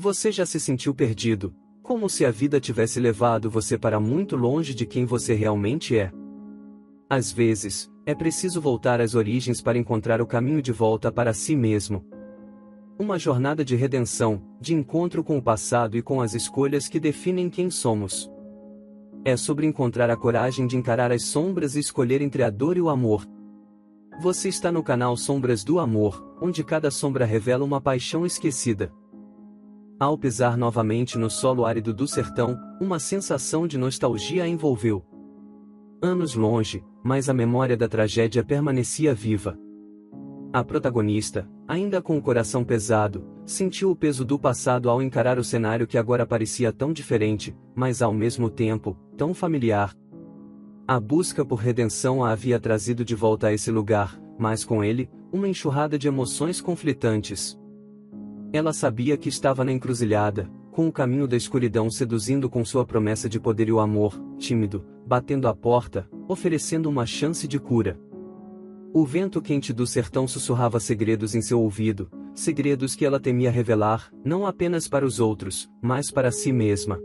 Você já se sentiu perdido, como se a vida tivesse levado você para muito longe de quem você realmente é? Às vezes, é preciso voltar às origens para encontrar o caminho de volta para si mesmo. Uma jornada de redenção, de encontro com o passado e com as escolhas que definem quem somos. É sobre encontrar a coragem de encarar as sombras e escolher entre a dor e o amor. Você está no canal Sombras do Amor, onde cada sombra revela uma paixão esquecida. Ao pisar novamente no solo árido do sertão, uma sensação de nostalgia a envolveu. Anos longe, mas a memória da tragédia permanecia viva. A protagonista, ainda com o coração pesado, sentiu o peso do passado ao encarar o cenário que agora parecia tão diferente, mas ao mesmo tempo, tão familiar. A busca por redenção a havia trazido de volta a esse lugar, mas com ele, uma enxurrada de emoções conflitantes. Ela sabia que estava na encruzilhada, com o caminho da escuridão seduzindo com sua promessa de poder e o amor, tímido, batendo a porta, oferecendo uma chance de cura. O vento quente do sertão sussurrava segredos em seu ouvido, segredos que ela temia revelar, não apenas para os outros, mas para si mesma.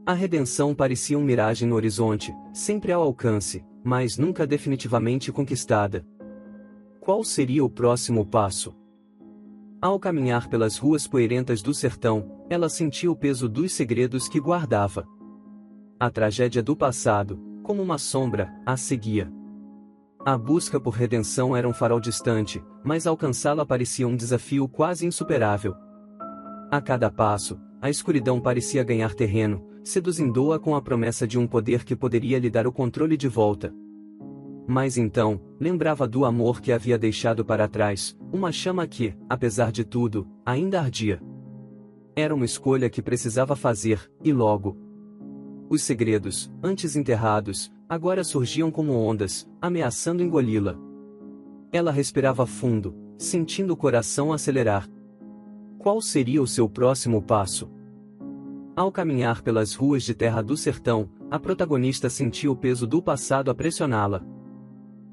A redenção parecia uma miragem no horizonte, sempre ao alcance, mas nunca definitivamente conquistada. Qual seria o próximo passo? Ao caminhar pelas ruas poeirentas do sertão, ela sentia o peso dos segredos que guardava. A tragédia do passado, como uma sombra, a seguia. A busca por redenção era um farol distante, mas alcançá-la parecia um desafio quase insuperável. A cada passo, a escuridão parecia ganhar terreno, seduzindo-a com a promessa de um poder que poderia lhe dar o controle de volta. Mas então, lembrava do amor que havia deixado para trás, uma chama que, apesar de tudo, ainda ardia. Era uma escolha que precisava fazer, e logo. Os segredos, antes enterrados, agora surgiam como ondas, ameaçando engoli-la. Ela respirava fundo, sentindo o coração acelerar. Qual seria o seu próximo passo? Ao caminhar pelas ruas de terra do sertão, a protagonista sentia o peso do passado a pressioná-la.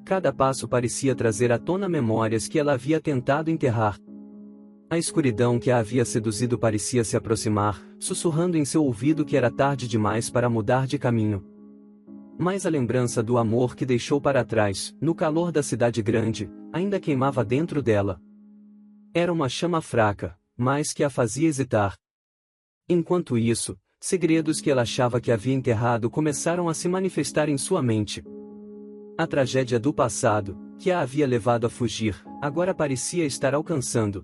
Cada passo parecia trazer à tona memórias que ela havia tentado enterrar. A escuridão que a havia seduzido parecia se aproximar, sussurrando em seu ouvido que era tarde demais para mudar de caminho. Mas a lembrança do amor que deixou para trás, no calor da cidade grande, ainda queimava dentro dela. Era uma chama fraca, mas que a fazia hesitar. Enquanto isso, segredos que ela achava que havia enterrado começaram a se manifestar em sua mente. A tragédia do passado, que a havia levado a fugir, agora parecia estar alcançando.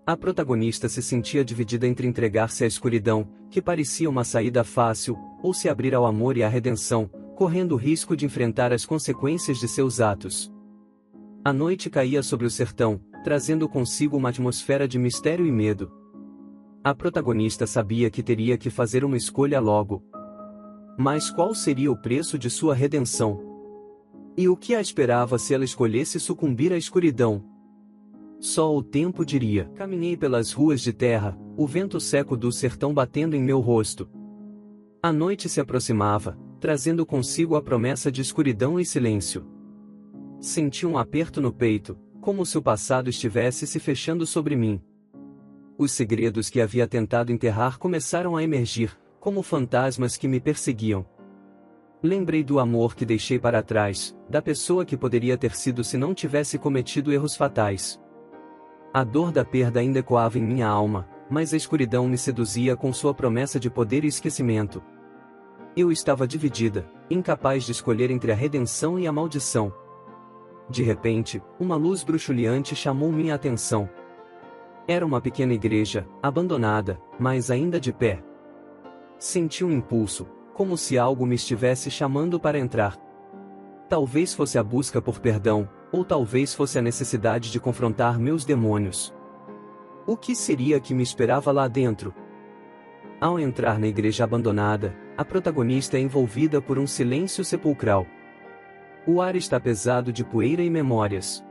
A protagonista se sentia dividida entre entregar-se à escuridão, que parecia uma saída fácil, ou se abrir ao amor e à redenção, correndo o risco de enfrentar as consequências de seus atos. A noite caía sobre o sertão, trazendo consigo uma atmosfera de mistério e medo. A protagonista sabia que teria que fazer uma escolha logo. Mas qual seria o preço de sua redenção? E o que a esperava se ela escolhesse sucumbir à escuridão? Só o tempo diria. Caminhei pelas ruas de terra, o vento seco do sertão batendo em meu rosto. A noite se aproximava, trazendo consigo a promessa de escuridão e silêncio. Senti um aperto no peito, como se o passado estivesse se fechando sobre mim. Os segredos que havia tentado enterrar começaram a emergir, como fantasmas que me perseguiam. Lembrei do amor que deixei para trás, da pessoa que poderia ter sido se não tivesse cometido erros fatais. A dor da perda ainda ecoava em minha alma, mas a escuridão me seduzia com sua promessa de poder e esquecimento. Eu estava dividida, incapaz de escolher entre a redenção e a maldição. De repente, uma luz bruxuleante chamou minha atenção. Era uma pequena igreja, abandonada, mas ainda de pé. Senti um impulso, como se algo me estivesse chamando para entrar. Talvez fosse a busca por perdão, ou talvez fosse a necessidade de confrontar meus demônios. O que seria que me esperava lá dentro? Ao entrar na igreja abandonada, a protagonista é envolvida por um silêncio sepulcral. O ar está pesado de poeira e memórias.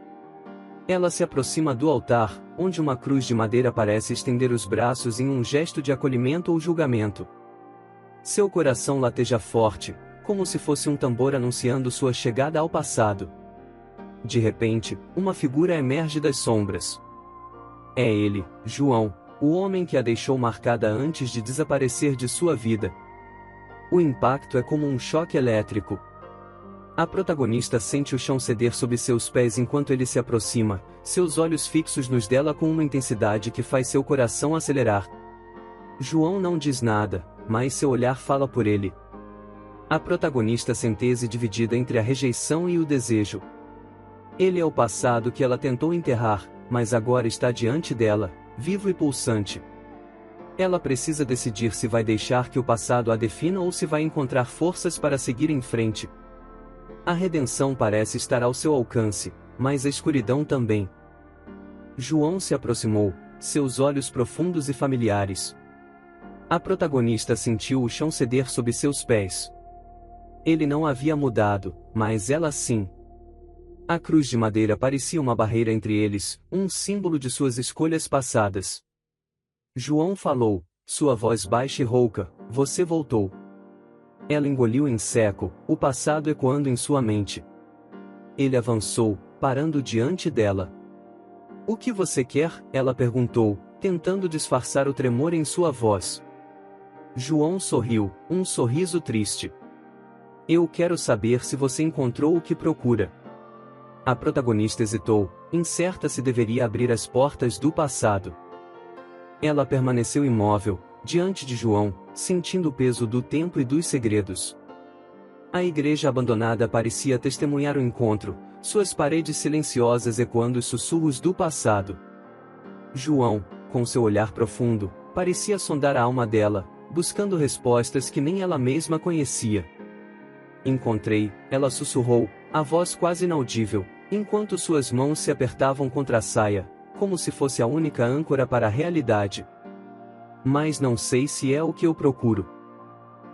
Ela se aproxima do altar, onde uma cruz de madeira parece estender os braços em um gesto de acolhimento ou julgamento. Seu coração lateja forte, como se fosse um tambor anunciando sua chegada ao passado. De repente, uma figura emerge das sombras. É ele, João, O homem que a deixou marcada antes de desaparecer de sua vida. O impacto é como um choque elétrico. A protagonista sente o chão ceder sob seus pés enquanto ele se aproxima, seus olhos fixos nos dela com uma intensidade que faz seu coração acelerar. João não diz nada, mas seu olhar fala por ele. A protagonista sente-se dividida entre a rejeição e o desejo. Ele é o passado que ela tentou enterrar, mas agora está diante dela, vivo e pulsante. Ela precisa decidir se vai deixar que o passado a defina ou se vai encontrar forças para seguir em frente. A redenção parece estar ao seu alcance, mas a escuridão também. João se aproximou, seus olhos profundos e familiares. A protagonista sentiu o chão ceder sob seus pés. Ele não havia mudado, mas ela sim. A cruz de madeira parecia uma barreira entre eles, um símbolo de suas escolhas passadas. João falou, sua voz baixa e rouca, você voltou. Ela engoliu em seco, o passado ecoando em sua mente. Ele avançou, parando diante dela. O que você quer? Ela perguntou, tentando disfarçar o tremor em sua voz. João sorriu, um sorriso triste. Eu quero saber se você encontrou o que procura. A protagonista hesitou, incerta se deveria abrir as portas do passado. Ela permaneceu imóvel, diante de João, sentindo o peso do tempo e dos segredos. A igreja abandonada parecia testemunhar o encontro, suas paredes silenciosas ecoando os sussurros do passado. João, com seu olhar profundo, parecia sondar a alma dela, buscando respostas que nem ela mesma conhecia. Encontrei, ela sussurrou, a voz quase inaudível, enquanto suas mãos se apertavam contra a saia, como se fosse a única âncora para a realidade. Mas não sei se é o que eu procuro.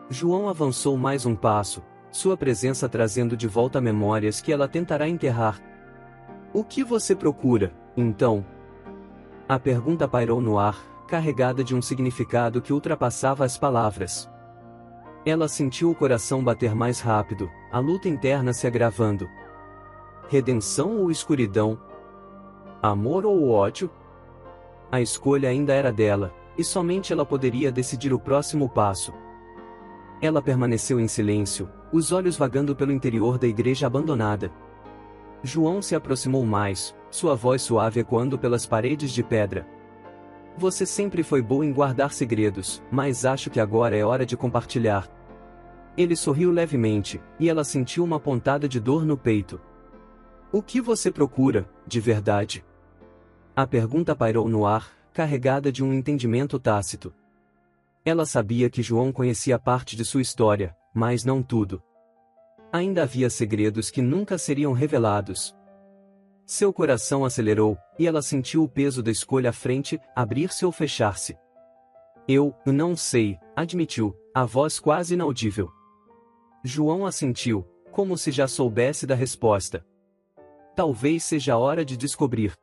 João avançou mais um passo, sua presença trazendo de volta memórias que ela tentará enterrar. O que você procura, então? A pergunta pairou no ar, carregada de um significado que ultrapassava as palavras. Ela sentiu o coração bater mais rápido, a luta interna se agravando. Redenção ou escuridão? Amor ou ódio? A escolha ainda era dela, e somente ela poderia decidir o próximo passo. Ela permaneceu em silêncio, os olhos vagando pelo interior da igreja abandonada. João se aproximou mais, sua voz suave ecoando pelas paredes de pedra. Você sempre foi boa em guardar segredos, mas acho que agora é hora de compartilhar. Ele sorriu levemente, e ela sentiu uma pontada de dor no peito. O que você procura, de verdade? A pergunta pairou no ar, carregada de um entendimento tácito. Ela sabia que João conhecia parte de sua história, mas não tudo. Ainda havia segredos que nunca seriam revelados. Seu coração acelerou, e ela sentiu o peso da escolha à frente, abrir-se ou fechar-se. Eu não sei, admitiu, a voz quase inaudível. João assentiu, como se já soubesse da resposta. Talvez seja a hora de descobrir.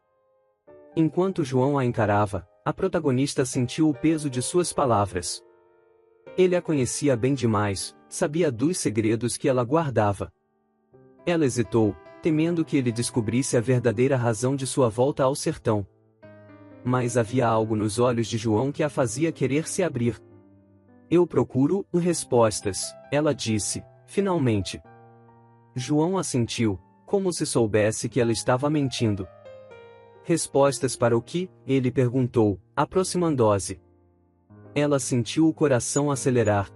Enquanto João a encarava, a protagonista sentiu o peso de suas palavras. Ele a conhecia bem demais, sabia dos segredos que ela guardava. Ela hesitou, temendo que ele descobrisse a verdadeira razão de sua volta ao sertão. Mas havia algo nos olhos de João que a fazia querer se abrir. Eu procuro respostas, ela disse, finalmente. João assentiu, como se soubesse que ela estava mentindo. Respostas para o que? Ele perguntou, aproximando-se. Ela sentiu o coração acelerar.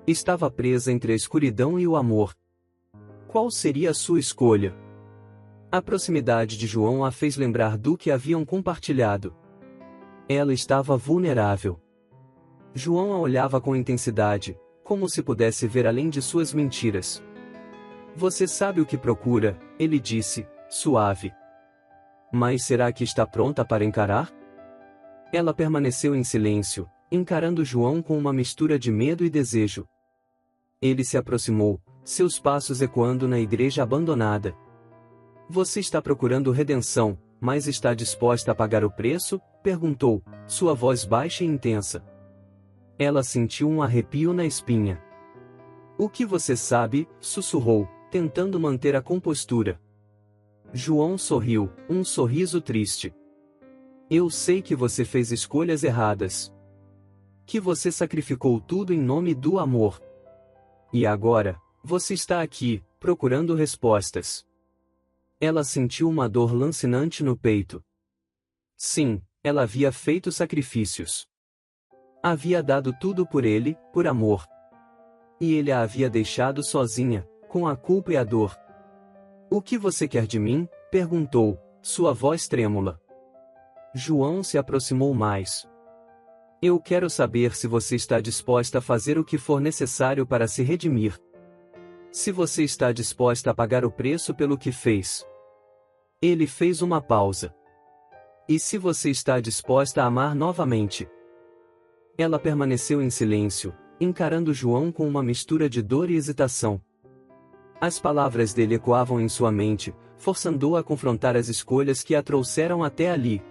Estava presa entre a escuridão e o amor. Qual seria a sua escolha? A proximidade de João a fez lembrar do que haviam compartilhado. Ela estava vulnerável. João a olhava com intensidade, como se pudesse ver além de suas mentiras. Você sabe o que procura, ele disse, suave. Mas será que está pronta para encarar? Ela permaneceu em silêncio, encarando João com uma mistura de medo e desejo. Ele se aproximou, seus passos ecoando na igreja abandonada. Você está procurando redenção, mas está disposta a pagar o preço? Perguntou, sua voz baixa e intensa. Ela sentiu um arrepio na espinha. O que você sabe? Sussurrou, tentando manter a compostura. João sorriu, um sorriso triste. Eu sei que você fez escolhas erradas. Que você sacrificou tudo em nome do amor. E agora, você está aqui, procurando respostas. Ela sentiu uma dor lancinante no peito. Sim, ela havia feito sacrifícios. Havia dado tudo por ele, por amor. E ele a havia deixado sozinha, com a culpa e a dor. O que você quer de mim? Perguntou, sua voz trêmula. João se aproximou mais. Eu quero saber se você está disposta a fazer o que for necessário para se redimir. Se você está disposta a pagar o preço pelo que fez. Ele fez uma pausa. E se você está disposta a amar novamente? Ela permaneceu em silêncio, encarando João com uma mistura de dor e hesitação. As palavras dele ecoavam em sua mente, forçando-o a confrontar as escolhas que a trouxeram até ali.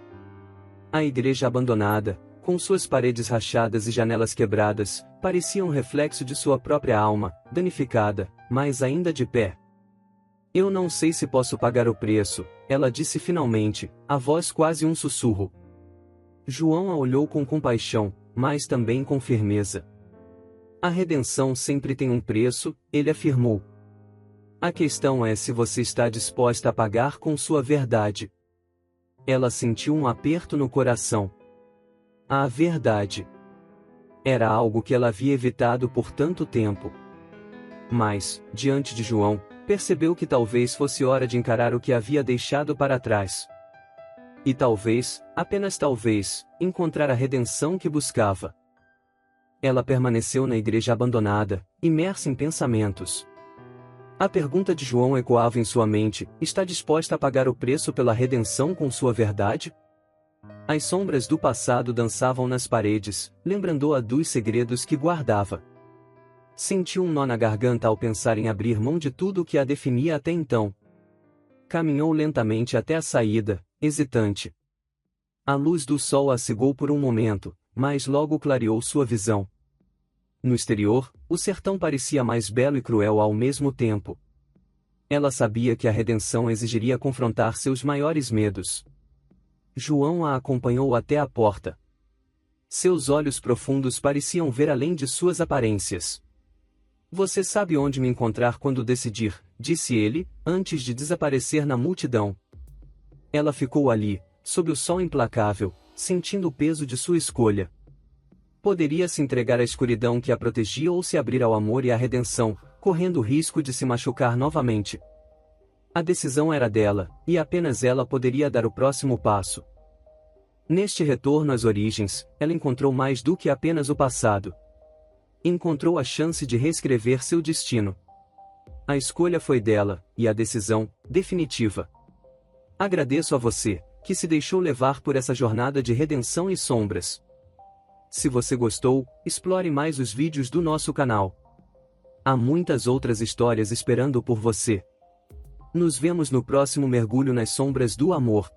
A igreja abandonada, com suas paredes rachadas e janelas quebradas, parecia um reflexo de sua própria alma, danificada, mas ainda de pé. Eu não sei se posso pagar o preço, ela disse finalmente, a voz quase um sussurro. João a olhou com compaixão, mas também com firmeza. A redenção sempre tem um preço, ele afirmou. A questão é se você está disposta a pagar com sua verdade. Ela sentiu um aperto no coração. A verdade. Era algo que ela havia evitado por tanto tempo. Mas, diante de João, percebeu que talvez fosse hora de encarar o que havia deixado para trás. E talvez, apenas talvez, encontrar a redenção que buscava. Ela permaneceu na igreja abandonada, imersa em pensamentos. A pergunta de João ecoava em sua mente: está disposta a pagar o preço pela redenção com sua verdade? As sombras do passado dançavam nas paredes, lembrando-a dos segredos que guardava. Sentiu um nó na garganta ao pensar em abrir mão de tudo o que a definia até então. Caminhou lentamente até a saída, hesitante. A luz do sol a cegou por um momento, mas logo clareou sua visão. No exterior, o sertão parecia mais belo e cruel ao mesmo tempo. Ela sabia que a redenção exigiria confrontar seus maiores medos. João a acompanhou até a porta. Seus olhos profundos pareciam ver além de suas aparências. Você sabe onde me encontrar quando decidir, disse ele, antes de desaparecer na multidão. Ela ficou ali, sob o sol implacável, sentindo o peso de sua escolha. Poderia se entregar à escuridão que a protegia ou se abrir ao amor e à redenção, correndo o risco de se machucar novamente. A decisão era dela, e apenas ela poderia dar o próximo passo. Neste retorno às origens, ela encontrou mais do que apenas o passado. Encontrou a chance de reescrever seu destino. A escolha foi dela, e a decisão, definitiva. Agradeço a você, que se deixou levar por essa jornada de redenção e sombras. Se você gostou, explore mais os vídeos do nosso canal. Há muitas outras histórias esperando por você. Nos vemos no próximo mergulho nas sombras do amor.